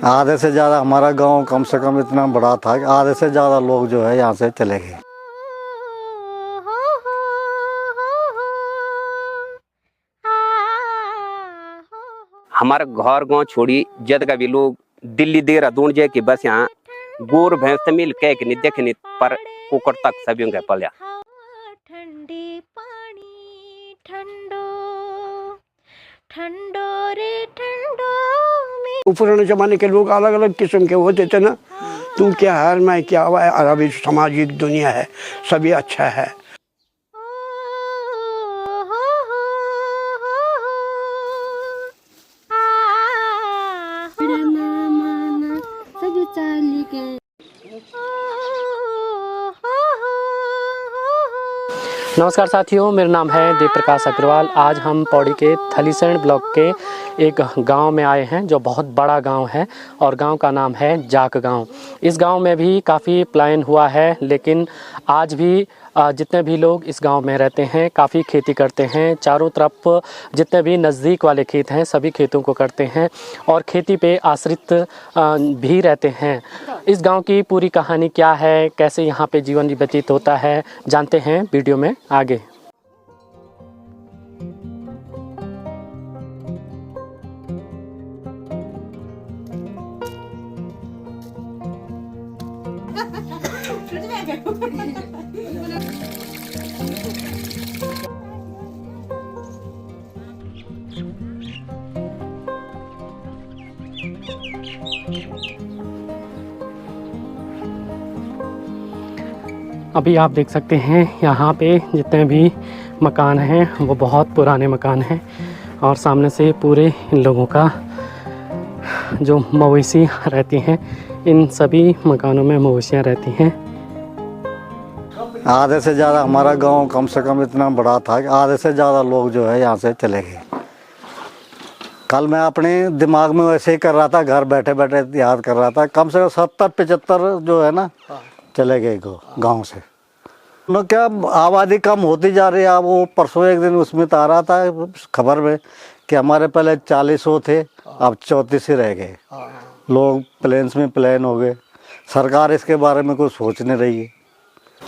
आधे से ज़्यादा हमारा गांव कम से कम इतना बड़ा था कि आधे से ज़्यादा लोग जो है यहाँ से चले गए। हमारा घर गांव छोड़ी जद का भी लोग दिल्ली देहरादून जाए कि बस यहाँ गोर भैंस तमिल कह के नहीं देखने पर कुकर तक सभी के पलिया। ठंडी पानी ठंडो ठंडो रे ठंडो में। पुराने जमाने के लोग अलग अलग किस्म के होते थे ना, तू क्या है मैं क्या हुआ है, अभी सामाजिक दुनिया है, सभी अच्छा है। नमस्कार साथियों, मेरा नाम है देव प्रकाश अग्रवाल। आज हम पौड़ी के थलीसैंण ब्लॉक के एक गांव में आए हैं जो बहुत बड़ा गांव है और गांव का नाम है जाक गांव। इस गांव में भी काफ़ी पलायन हुआ है, लेकिन आज भी जितने भी लोग इस गांव में रहते हैं काफ़ी खेती करते हैं। चारों तरफ जितने भी नज़दीक वाले खेत हैं सभी खेतों को करते हैं और खेती पे आश्रित भी रहते हैं। इस गांव की पूरी कहानी क्या है, कैसे यहाँ पे जीवन व्यतीत होता है, जानते हैं वीडियो में आगे। अभी आप देख सकते हैं यहाँ पे जितने भी मकान हैं वो बहुत पुराने मकान हैं और सामने से पूरे इन लोगों का जो मवेशी रहती हैं, इन सभी मकानों में मवेशियाँ रहती हैं। आधे से ज़्यादा हमारा गांव कम से कम इतना बड़ा था कि आधे से ज़्यादा लोग जो है यहाँ से चले गए। कल मैं अपने दिमाग में वैसे ही कर रहा था, घर बैठे बैठे याद कर रहा था, कम से कम 70-75 जो है ना चले गए गांव से। तो क्या आबादी कम होती जा रही है। अब वो परसों एक दिन उसमें तो आ रहा था खबर में कि हमारे पहले 40 थे, अब 34 ही रह गए। लोग प्लेन्स में प्लेन हो गए। सरकार इसके बारे में कुछ सोच नहीं रही है।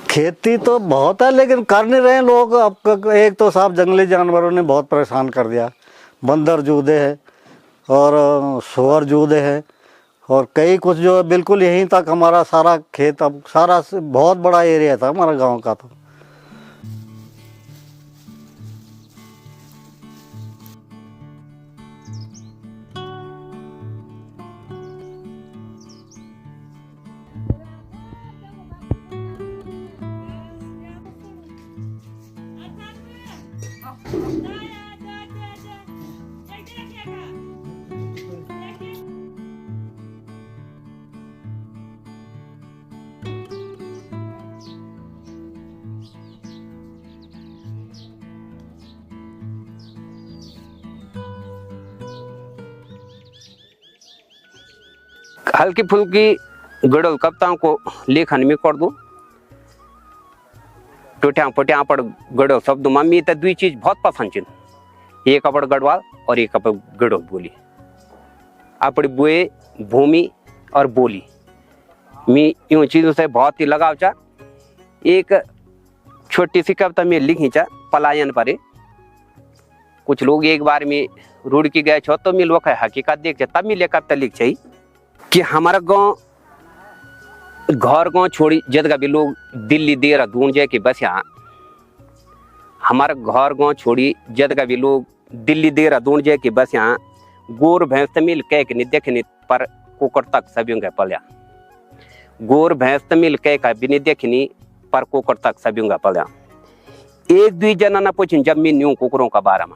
खेती तो बहुत है लेकिन कर नहीं रहे लोग। अब एक तो साहब जंगली जानवरों ने बहुत परेशान कर दिया। बंदर जूदे हैं और सुअर जूदे हैं और कई कुछ जो है बिल्कुल यहीं तक हमारा सारा खेत, अब सारा बहुत बड़ा एरिया था हमारा गांव का। तो हल्की फुल्की गड़ल कविताओं को लेखन में कर दूं। टूटिया पटिया पर गड़ल शब्द मम्मी तो दुई चीज बहुत पसंद चिन, एक अपड़ गढ़वाल और एक अपड़ गड़ल बोली। अपनी बुए भूमि और बोली में यूं चीजों से बहुत ही लगाव चा। एक छोटी सी कविता में लिखी चा पलायन पर। कुछ लोग एक बार में रुड़ के गए छो तो मिल वो हकीकत देख तब मिले कविता लिख चाहिए कि हमारा गांव घर गांव छोड़ी जद का भी लोग दिल्ली देहरादून जाए कि बस यहाँ। हमारा घर गांव छोड़ी जद का भी लोग दिल्ली देहरादून जाए कि बस यहाँ गोर भैंस तमिल कह के नहीं देखने पर कुकर तक सभी के पलिया। गोर भैंस तमिल कह का भी नहीं देखनी पर कुकर तक सभी का पलिया। एक दुई जना न पूछिन जब मिन यूं कुकरों का बारा में,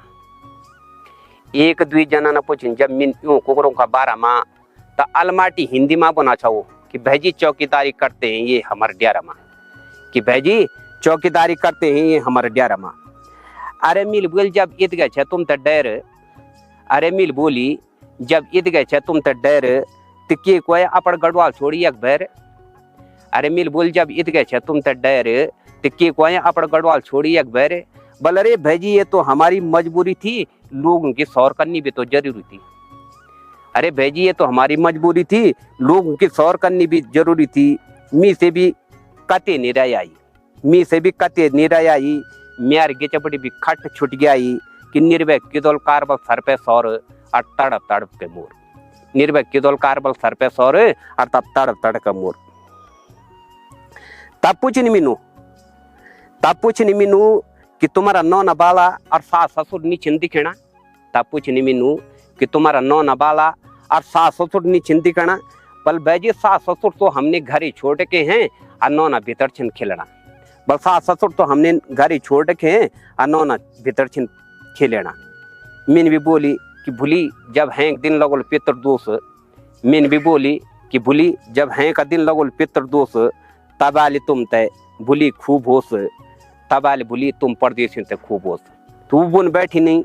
एक दुई जना न पूछिन जब मिन यूं कुकरों का बारा में तो अलमाटी हिंदी में बना चाहो कि भैजी चौकीदारी करते हैं ये हमारे डेरा में, कि भैजी चौकीदारी करते हैं ये हमारे डेरा में। अरे मिल बोल जब ईद गए छे तुम तो डर, अरे मिल बोली जब ईद गए छे तुम तो डर तो के कोई अपड़ गढ़वाल छोड़ी एक भैर। अरे मिल बोल जब ईद गए छे तुम तो डर तो के कोई अपड़ गढ़वाल छोड़ी एक भैर। बोल अरे भैजी ये तो हमारी मजबूरी थी, लोगों की सौर करनी भी तो जरूरी थी। अरे भाई ये तो हमारी मजबूरी थी, लोगों की सौर करनी भी जरूरी थी। मी से भी कते नहीं रह आई, मी से भी कते नहीं रह आई, म्यार के चपटी भी खट छुट गया कि निर्भय किदोल कारबल सर पे सौर और तड़प तड़प के मोर, निर्भय किदोल कारबल सर पे सौर और तब तड़प तड़प के मोर। तब पूछ नहीं मीनू कि तुम्हारा नौ न बाला और सास ससुर नीचे दिखेना। तब पूछ नहीं मीनू कि तुम्हारा नौ न बाला और सास ससुर नीचे दिखेना। बल बैजी सास ससुर तो हमने घर ही छोड़ के हैं और नौ न भीतर छिन खेलना। बल सास ससुर तो हमने घर ही छोड़ के हैं और नौ न भीतर छिन खेलना। मीन भी बोली कि भूली जब हैं दिन लगोल पितर दोष, मीन भी बोली कि भूली जब हैं का दिन लगोल पितर दोष, तब आली तुम तय भूली खूब होश, तब आली भूली तुम परदेसी ते खूब होश। तू बुन बैठी नहीं।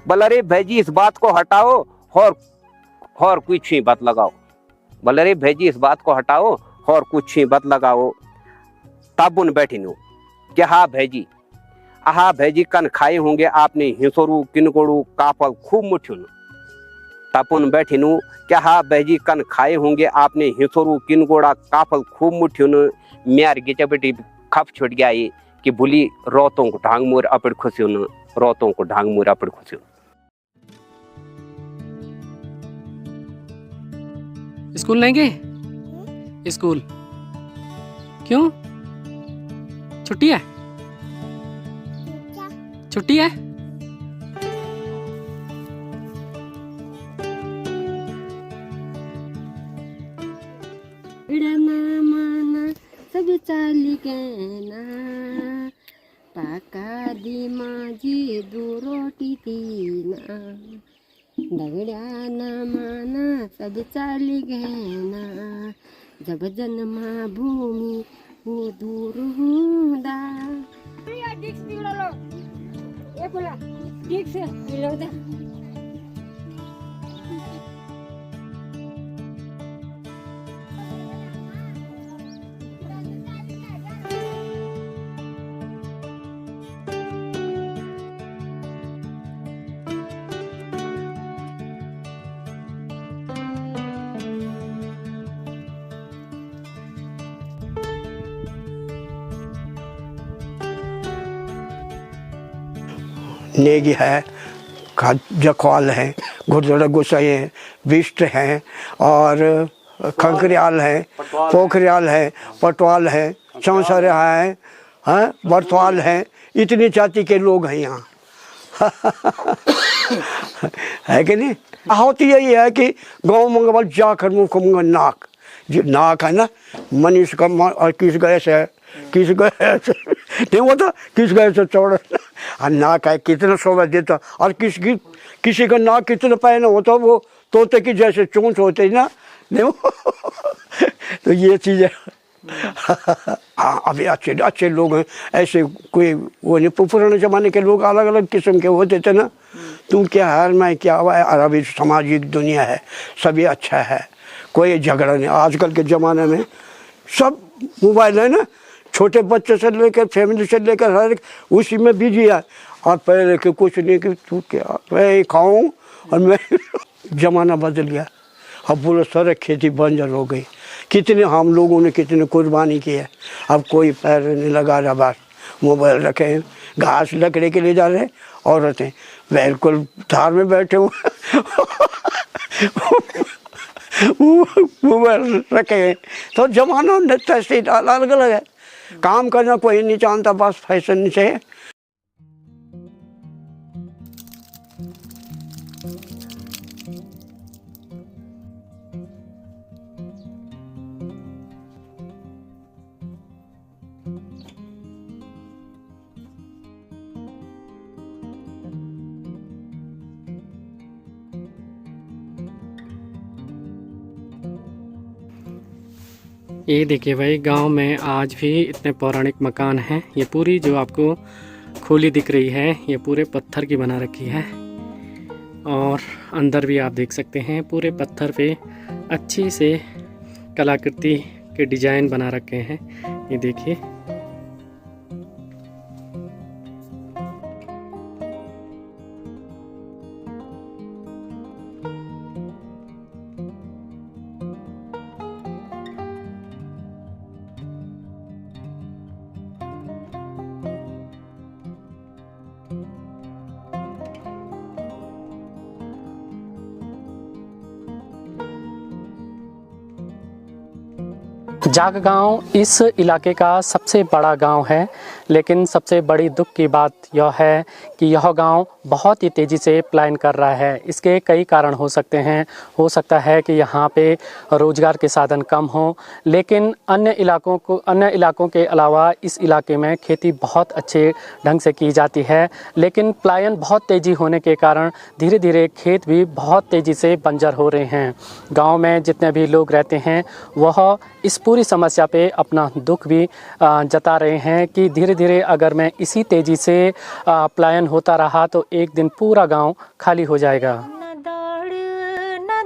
बल अरे भैजी इस बात को हटाओ और कुछ ही बात लगाओ। बल अरे भैजी इस बात को हटाओ और कुछ ही बात लगाओ। तब बुन बैठी नो कि हाँ भैजी, हाँ भैजी कन खाए होंगे आपने हिंसोरू किनकोड़ू कापल खूब मुठ्यून। तपुन बैठी नु क्या हाँ भैजी कन खाए होंगे आपने हिंसोरू किनकोड़ा कापल खूब मुठ्यून। म्यार गिचे बेटी खप छुट गया कि बुली रोतों को ढांग मोर अपड़ खुशियों, रोतों को ढांग मोर अपड़ खुशियों। स्कूल नहीं गए? स्कूल क्यों? छुट्टी है? छुट्टी है? सब चाली कहना पाका दी माझी दू रोटी तीना, दगड्या ना माना सब चाली कहना, जब जन्मा भूमि वो दूर हुंदा। नेगी है, जखवाल है, गुरजड़ा गुसाई है, बिष्ट हैं और खंकरियाल है, पोखरियाल है, पटवाल है, चौसरिया है, बरतवाल है। इतनी जाति के लोग हैं यहाँ। है कि नहीं? होती यही है कि गाँव मंगल जाकर मुँह मुँह नाक, जो नाक है ना मनीष का और किस गए से किस गए से नहीं होता, किस गए से चौड़ा और नाक है कितना शोभा देता, और किसी का नाक कितना पैना होता वो तोते की जैसे चोंच होते ना नहीं। तो ये चीज़ है। हाँ अभी अच्छे लोग हैं, ऐसे कोई वो नहीं। पुराने ज़माने के लोग अलग अलग किस्म के होते थे ना। तुम क्या हार मैं क्या हुआ है, अरबी सामाजिक दुनिया है, सभी अच्छा है, कोई झगड़ा नहीं। आजकल के ज़माने में सब मोबाइल है ना, छोटे बच्चे से लेकर फैमिली से लेकर हर एक उसी में बिजी है। और पहले के कुछ नहीं कि तू क्या मैं खाऊं और मैं ज़माना बदल गया। अब बोलो सारे खेती बंजर हो गई। कितने हम लोगों ने कितने कुर्बानी की है, अब कोई पैर नहीं लगा रहा। बस मोबाइल रखे हैं, घास लकड़े के लिए जा रहे, औरतें बिल्कुल धार में बैठे हुए मोबाइल रखे हैं। तो जमाना तैसे अलग अलग है। काम करना कोई नहीं जानता, बस फैशन से। ये देखिए भाई, गांव में आज भी इतने पौराणिक मकान हैं। ये पूरी जो आपको खोली दिख रही है ये पूरे पत्थर की बना रखी है, और अंदर भी आप देख सकते हैं पूरे पत्थर पे अच्छी से कलाकृति के डिजाइन बना रखे हैं। ये देखिए जाग गांव इस इलाके का सबसे बड़ा गांव है, लेकिन सबसे बड़ी दुख की बात यह है कि यह गांव बहुत ही तेज़ी से पलायन कर रहा है। इसके कई कारण हो सकते हैं। हो सकता है कि यहाँ पे रोज़गार के साधन कम हो, लेकिन अन्य इलाकों के अलावा इस इलाके में खेती बहुत अच्छे ढंग से की जाती है। लेकिन पलायन बहुत तेज़ी होने के कारण धीरे धीरे खेत भी बहुत तेज़ी से बंजर हो रहे हैं। गाँव में जितने भी लोग रहते हैं वह इस पूरी समस्या पे अपना दुख भी जता रहे हैं कि धीरे धीरे अगर मैं इसी तेज़ी से पलायन होता रहा तो एक दिन पूरा गांव खाली हो जाएगा। न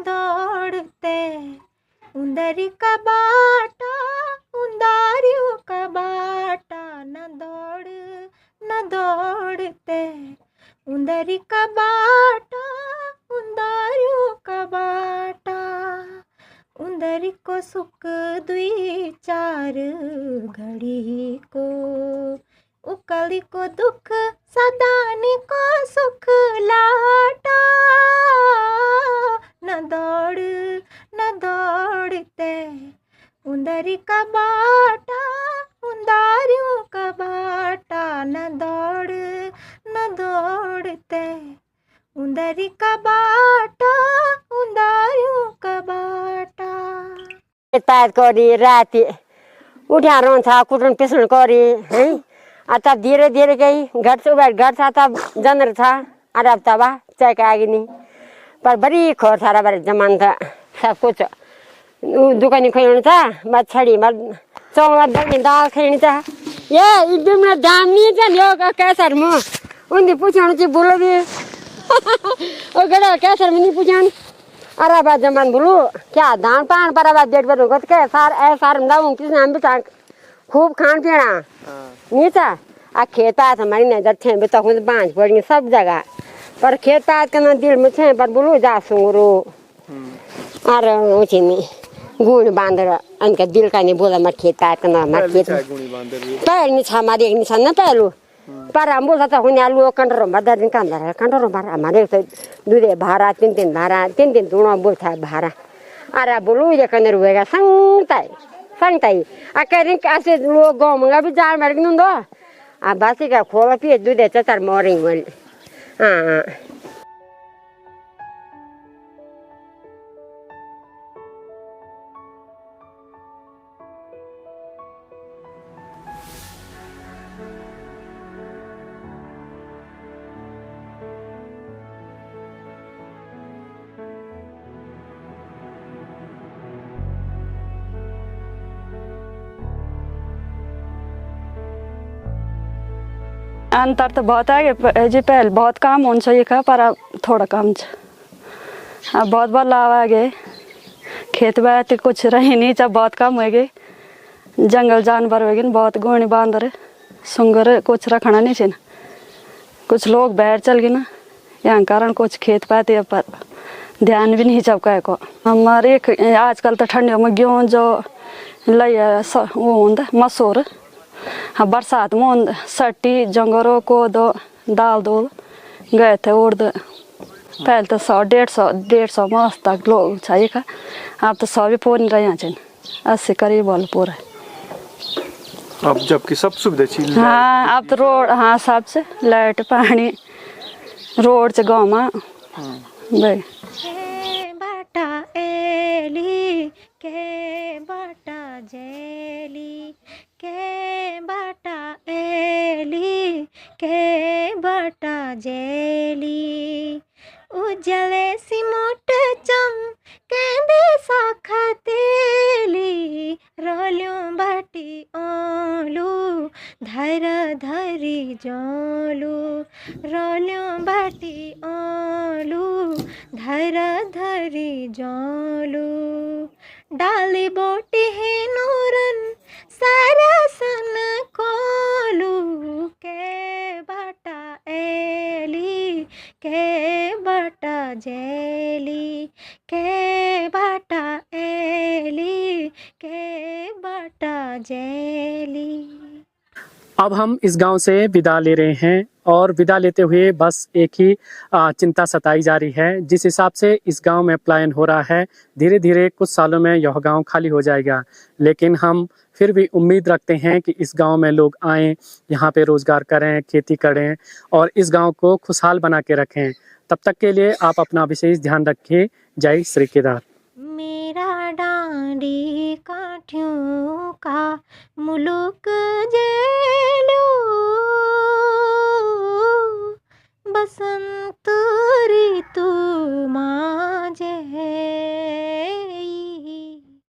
दौड़ते उंदरी का बाटा, उंदारियों का बाटा। न दौड़ते उंदरी का बाटा, उंदारियों का बाटा। उंदरी को सुख दुई चार घड़ी को, उकली को दुख सदानी को सुख लाटा। न दौड़ते उंदरी का बाटा, उंदारियों का बाटा। न दौड़ते उंदरी का बाटा, उंदारियों का बाटा। पात करी राति उठा रोन्छ कुटुन पिसुन करी है। आता धीरे धीरे गई घट तब जनर था अरब तबा चैक आगिनी पर बड़ी खोर थारा बारे जमान था सब कुछ दुकानी खोल्नु था मछड़ी मत चौमा बनी दाल खेल्नु था। ये इदम दाम नि छ यो कैसर म उन्दी पुछ्नु चाहिँ बुलो भी ओ गडा कैसर मनी पुछ्नु अरब जमान बुलू क्या धान पान पर अब डेट पर गत के सार दाऊ किस नाम भी था खूब खान पीना नीचा आ खेत पात हमारी नजर थे भी तक बांझ पड़ी सब जगह पर खेत पात के न दिल में थे पर बोलू जा सुंगरू और उचिनी गुण बांधर उनका दिल का नहीं बोला मत खेत पात के न मत खेत पैर नहीं छा मारी नहीं छा न पैलू पर हम बोलता था हुने आलू कंडरों में दर्द का अंदर है कंडरों में हमारे तो दूधे भारा तीन भारा तीन दोनों बोलता है भारा अरे बोलू ये कंदर हुएगा संगताई अकेले ऐसे लोग गाँव में भी जाल मार के दो आ बासी का खोला पिए दूधे चतर मोरिंग वाली हाँ। अंतर तो बहुत है जी पहले बहुत काम होना चाहिए था पर अब थोड़ा कम अब बहुत बदलाव आ गए खेत बात कुछ रही नहीं जब बहुत कम हो गए जंगल जानवर हो गए बहुत गोणी बांदर सुंगर कुछ रखना नहीं चाहिए कुछ लोग बाहर चल गए ना यहाँ कारण कुछ खेत पाते पर ध्यान भी नहीं चपका को हमारे आजकल तो ठंडियों में गेहूँ जो लैया वो होता मसूर हाँ बरसात में सट्टी जंगरों को दो दाल दो गए थे उर्द पहले तो 100-150 मास तक लोग चाहिए था अब तो 100 भी पूरी नहीं रहे यहाँ 80 करीब वाले पूरा अब जबकि सब सुविधा हाँ अब तो रोड हाँ सबसे लाइट पानी रोड से गाँव में भाई बाटा एली के बाटा जेली के बाटा एली के बाटा जेली उजले सिमोट चम केंदे साखा तेली रोल्यों बाटी ओलू धर धरी जोलू रोल्यों बाटी ओलू धर धरी जोलू डाली बोटी है नूरन सरसन कोलू के बाटा एली के बाटा जेली के बाटा एली के बाटा जेली। अब हम इस गांव से विदा ले रहे हैं और विदा लेते हुए बस एक ही चिंता सताई जा रही है। जिस हिसाब से इस गांव में पलायन हो रहा है, धीरे धीरे कुछ सालों में यह गांव खाली हो जाएगा, लेकिन हम फिर भी उम्मीद रखते हैं कि इस गांव में लोग आएं, यहाँ पे रोजगार करें, खेती करें और इस गांव को खुशहाल बना के रखें। तब तक के लिए आप अपना विशेष ध्यान रखें। जय श्री केदार। मेरा डांडी काठियों का मुलुक जेलू, बसंत ऋतु माँ